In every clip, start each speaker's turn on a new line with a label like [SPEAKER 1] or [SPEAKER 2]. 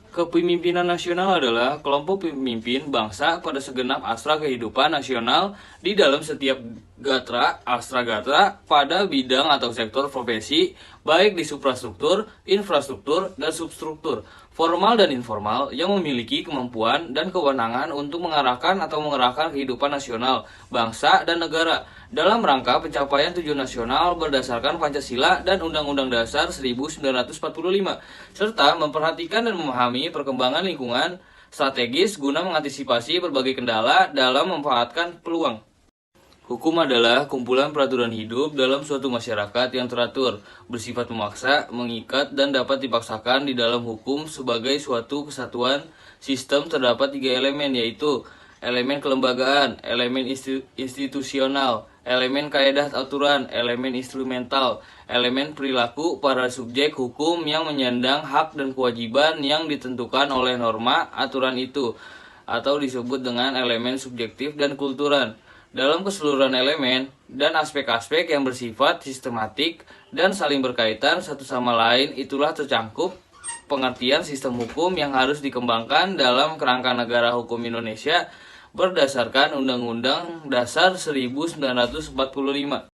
[SPEAKER 1] Kepemimpinan nasional adalah kelompok pemimpin bangsa pada segenap astra kehidupan nasional di dalam setiap gatra, astra gatra, pada bidang atau sektor profesi, baik di suprastruktur, infrastruktur, dan substruktur, formal dan informal, yang memiliki kemampuan dan kewenangan untuk mengarahkan atau mengerahkan kehidupan nasional, bangsa, dan negara dalam rangka pencapaian tujuan nasional berdasarkan Pancasila dan Undang-Undang Dasar 1945, serta memperhatikan dan memahami perkembangan lingkungan strategis guna mengantisipasi berbagai kendala dalam memanfaatkan peluang. Hukum adalah kumpulan peraturan hidup dalam suatu masyarakat yang teratur, bersifat memaksa, mengikat, dan dapat dipaksakan di dalam hukum sebagai suatu kesatuan sistem. Terdapat 3 elemen, yaitu elemen kelembagaan, elemen institusional, elemen kaedah aturan, elemen instrumental, elemen perilaku para subjek hukum yang menyandang hak dan kewajiban yang ditentukan oleh norma aturan itu, atau disebut dengan elemen subjektif dan kultural. Dalam keseluruhan elemen dan aspek-aspek yang bersifat sistematik dan saling berkaitan satu sama lain, itulah tercangkup pengertian sistem hukum yang harus dikembangkan dalam kerangka negara hukum Indonesia berdasarkan Undang-Undang Dasar 1945.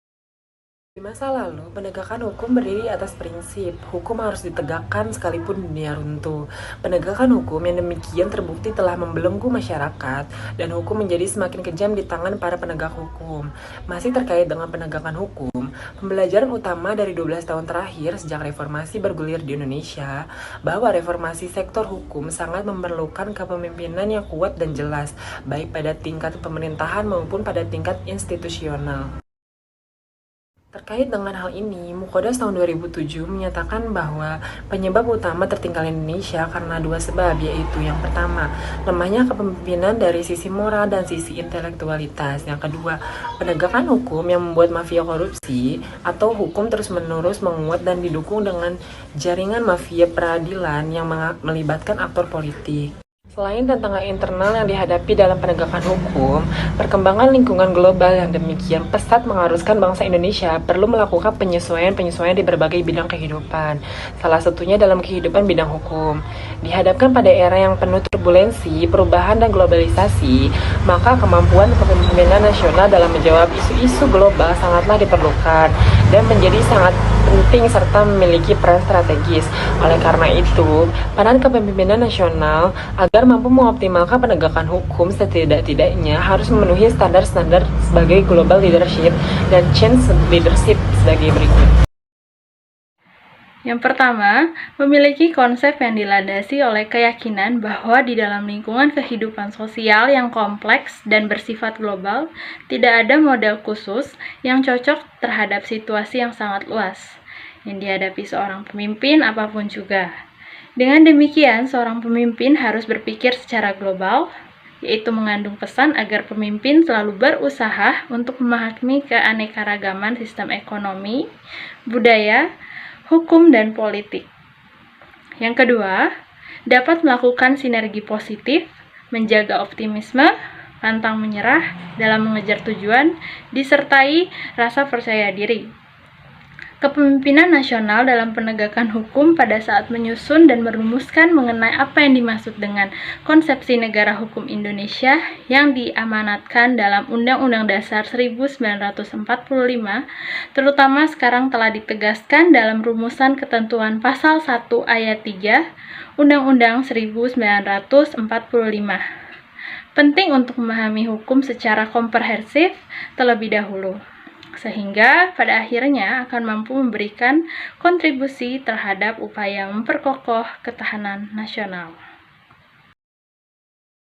[SPEAKER 2] Di masa lalu, penegakan hukum berdiri atas prinsip hukum harus ditegakkan sekalipun dunia runtuh. Penegakan hukum yang demikian terbukti telah membelenggu masyarakat dan hukum menjadi semakin kejam di tangan para penegak hukum. Masih terkait dengan penegakan hukum, pembelajaran utama dari 12 tahun terakhir sejak reformasi bergulir di Indonesia, bahwa reformasi sektor hukum sangat memerlukan kepemimpinan yang kuat dan jelas, baik pada tingkat pemerintahan maupun pada tingkat institusional. Terkait dengan hal ini, Mukodas tahun 2007 menyatakan bahwa penyebab utama tertinggalnya Indonesia karena 2 sebab, yaitu yang pertama, lemahnya kepemimpinan dari sisi moral dan sisi intelektualitas. Yang kedua, penegakan hukum yang membuat mafia korupsi atau hukum terus-menerus menguat dan didukung dengan jaringan mafia peradilan yang melibatkan aktor politik. Selain tantangan internal yang dihadapi dalam penegakan hukum, perkembangan lingkungan global yang demikian pesat mengharuskan bangsa Indonesia perlu melakukan penyesuaian-penyesuaian di berbagai bidang kehidupan, salah satunya dalam kehidupan bidang hukum. Dihadapkan pada era yang penuh turbulensi, perubahan, dan globalisasi, maka kemampuan kepemimpinan nasional dalam menjawab isu-isu global sangatlah diperlukan dan menjadi sangat penting serta memiliki peran strategis. Oleh karena itu, peran kepemimpinan nasional agar mampu mengoptimalkan penegakan hukum setidak-tidaknya harus memenuhi standar-standar sebagai global leadership dan change leadership sebagai berikut.
[SPEAKER 3] Yang pertama, memiliki konsep yang dilandasi oleh keyakinan bahwa di dalam lingkungan kehidupan sosial yang kompleks dan bersifat global, tidak ada model khusus yang cocok terhadap situasi yang sangat luas yang dihadapi seorang pemimpin apapun juga. Dengan demikian, seorang pemimpin harus berpikir secara global, yaitu mengandung pesan agar pemimpin selalu berusaha untuk memahami keanekaragaman sistem ekonomi, budaya, hukum, dan politik. Yang kedua, dapat melakukan sinergi positif, menjaga optimisme, pantang menyerah dalam mengejar tujuan, disertai rasa percaya diri. Kepemimpinan nasional dalam penegakan hukum pada saat menyusun dan merumuskan mengenai apa yang dimaksud dengan konsepsi negara hukum Indonesia yang diamanatkan dalam Undang-Undang Dasar 1945, terutama sekarang telah ditegaskan dalam rumusan ketentuan Pasal 1 Ayat 3 Undang-Undang 1945. Penting untuk memahami hukum secara komprehensif terlebih dahulu, sehingga pada akhirnya akan mampu memberikan kontribusi terhadap upaya memperkokoh ketahanan nasional.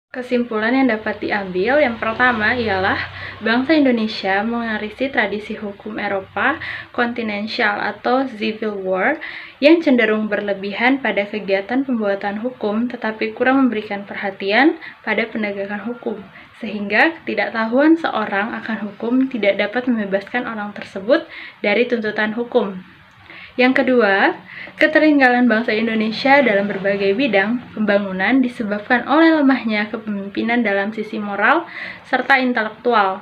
[SPEAKER 3] Kesimpulan yang dapat diambil yang pertama ialah bangsa Indonesia mewarisi tradisi hukum Eropa kontinensial atau Civil War yang cenderung berlebihan pada kegiatan pembuatan hukum tetapi kurang memberikan perhatian pada penegakan hukum, sehingga ketidaktahuan seorang akan hukum tidak dapat membebaskan orang tersebut dari tuntutan hukum. Yang kedua, ketertinggalan bangsa Indonesia dalam berbagai bidang pembangunan disebabkan oleh lemahnya kepemimpinan dalam sisi moral serta intelektual.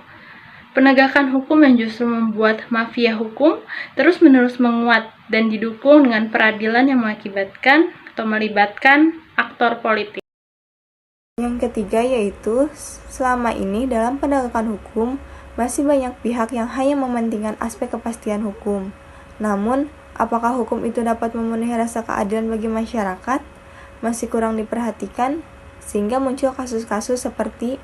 [SPEAKER 3] Penegakan hukum yang justru membuat mafia hukum terus-menerus menguat dan didukung dengan peradilan yang mengakibatkan atau melibatkan aktor politik.
[SPEAKER 4] Yang ketiga yaitu, selama ini dalam penegakan hukum, masih banyak pihak yang hanya mementingkan aspek kepastian hukum. Namun, apakah hukum itu dapat memenuhi rasa keadilan bagi masyarakat? Masih kurang diperhatikan, sehingga muncul kasus-kasus seperti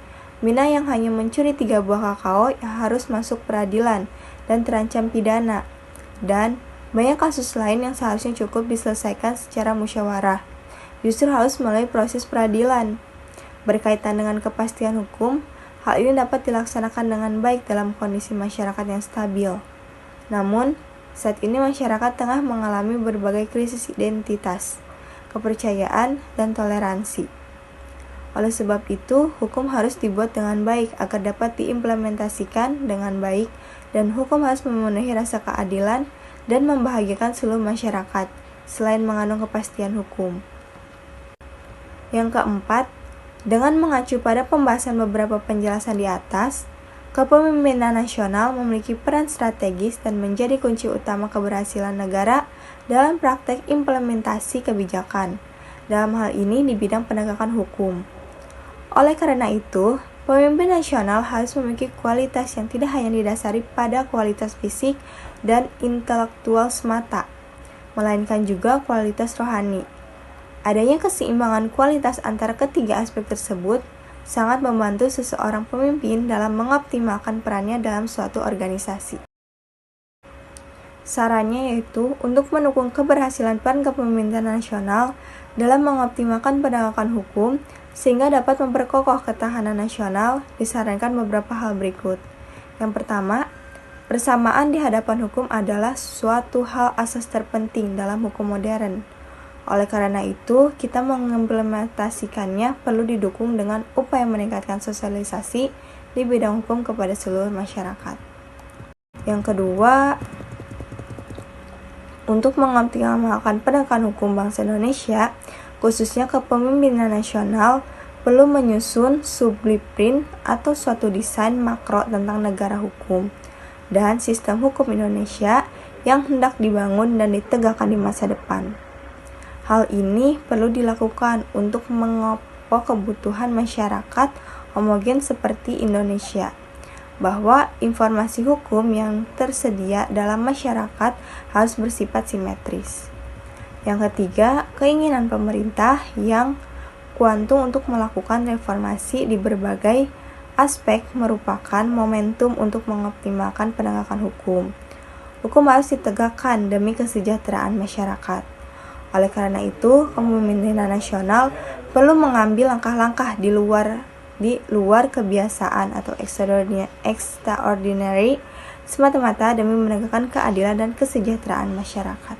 [SPEAKER 4] Mina yang hanya mencuri 3 buah kakao yang harus masuk peradilan dan terancam pidana. Dan banyak kasus lain yang seharusnya cukup diselesaikan secara musyawarah, justru harus melalui proses peradilan. Berkaitan dengan kepastian hukum, hal ini dapat dilaksanakan dengan baik dalam kondisi masyarakat yang stabil. Namun, saat ini masyarakat tengah mengalami berbagai krisis identitas, kepercayaan, dan toleransi. Oleh sebab itu, hukum harus dibuat dengan baik agar dapat diimplementasikan dengan baik, dan hukum harus memenuhi rasa keadilan dan membahagiakan seluruh masyarakat, selain mengandung kepastian hukum. Yang keempat, dengan mengacu pada pembahasan beberapa penjelasan di atas, kepemimpinan nasional memiliki peran strategis dan menjadi kunci utama keberhasilan negara dalam praktek implementasi kebijakan, dalam hal ini di bidang penegakan hukum. Oleh karena itu, pemimpin nasional harus memiliki kualitas yang tidak hanya didasari pada kualitas fisik dan intelektual semata, melainkan juga kualitas rohani. Adanya keseimbangan kualitas antara ketiga aspek tersebut sangat membantu seseorang pemimpin dalam mengoptimalkan perannya dalam suatu organisasi. Sarannya yaitu untuk mendukung keberhasilan peran kepemimpinan nasional dalam mengoptimalkan penegakan hukum sehingga dapat memperkokoh ketahanan nasional, disarankan beberapa hal berikut. Yang pertama, persamaan di hadapan hukum adalah suatu hal asas terpenting dalam hukum modern. Oleh karena itu, kita mengimplementasikannya perlu didukung dengan upaya meningkatkan sosialisasi di bidang hukum kepada seluruh masyarakat. Yang kedua, untuk mengoptimalkan penegakan hukum bangsa Indonesia, khususnya kepemimpinan nasional, perlu menyusun sub-blueprint atau suatu desain makro tentang negara hukum dan sistem hukum Indonesia yang hendak dibangun dan ditegakkan di masa depan. Hal ini perlu dilakukan untuk mengokoh kebutuhan masyarakat homogen seperti Indonesia, bahwa informasi hukum yang tersedia dalam masyarakat harus bersifat simetris. Yang ketiga, keinginan pemerintah yang kuantum untuk melakukan reformasi di berbagai aspek merupakan momentum untuk mengoptimalkan penegakan hukum. Hukum harus ditegakkan demi kesejahteraan masyarakat. Oleh karena itu, kepemimpinan nasional perlu mengambil langkah-langkah di luar kebiasaan atau extraordinary semata-mata demi menegakkan keadilan dan kesejahteraan masyarakat.